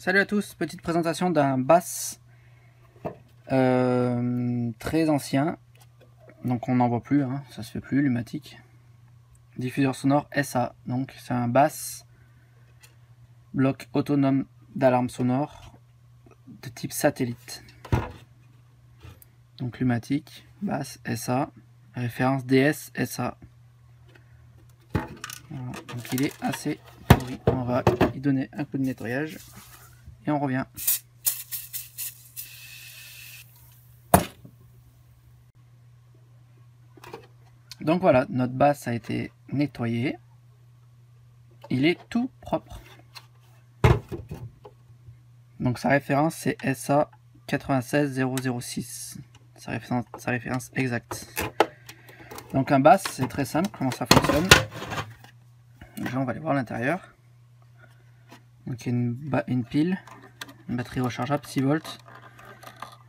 Salut à tous, petite présentation d'un bass très ancien, donc on n'en voit plus, hein, ça se fait plus, Lumatic. Diffuseur sonore SA, donc c'est un bass bloc autonome d'alarme sonore de type satellite. Donc Lumatic, bass SA, référence DS SA. Voilà, donc il est assez pourri, on va y donner un coup de nettoyage et on revient. Donc voilà, notre basse a été nettoyée. Il est tout propre. Donc sa référence c'est SA 96006. Sa référence exacte. Donc un basse, c'est très simple, comment ça fonctionne. Déjà on va aller voir l'intérieur. Donc il y a une pile, une batterie rechargeable 6 volts.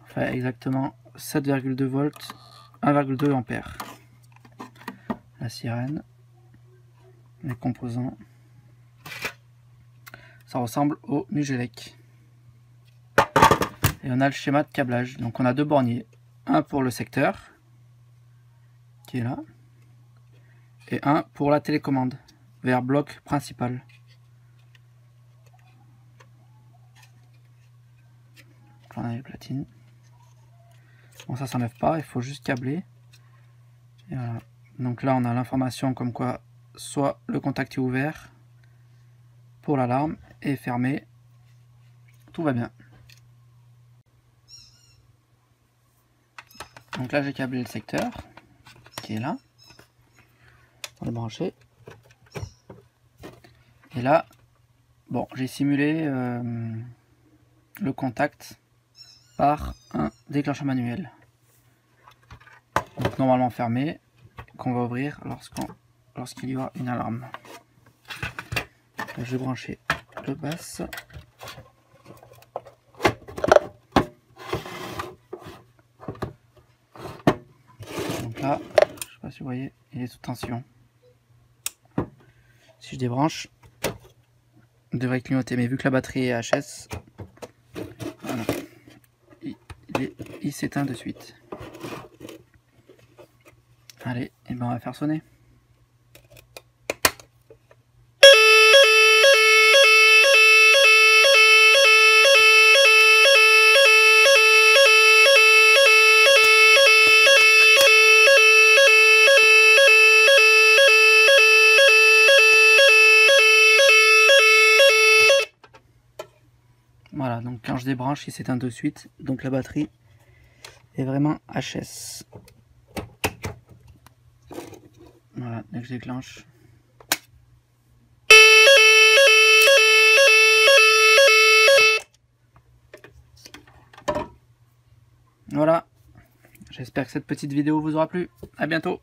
Enfin exactement 7,2 volts, 1,2 ampères. La sirène, les composants. Ça ressemble au Mugelec. Et on a le schéma de câblage. Donc on a deux borniers. Un pour le secteur, qui est là. Et un pour la télécommande, vers bloc principal. Donc là, on a les platines. Bon, ça s'enlève pas, il faut juste câbler. Et voilà. Donc là, on a l'information comme quoi soit le contact est ouvert pour l'alarme et fermé. Tout va bien. Donc là, j'ai câblé le secteur qui est là. On va le brancher. Et là, bon, j'ai simulé le contact par un déclencheur manuel. Donc normalement fermé, qu'on va ouvrir lorsqu'il y aura une alarme. Là, je vais brancher le basse. Donc là, je sais pas si vous voyez, il est sous tension. Si je débranche, il devrait clignoter, mais vu que la batterie est HS, voilà, il s'éteint de suite. Allez, et ben on va faire sonner. Voilà, donc quand je débranche, il s'éteint de suite. Donc la batterie est vraiment HS. Voilà, dès que je déclenche. Voilà, j'espère que cette petite vidéo vous aura plu. À bientôt.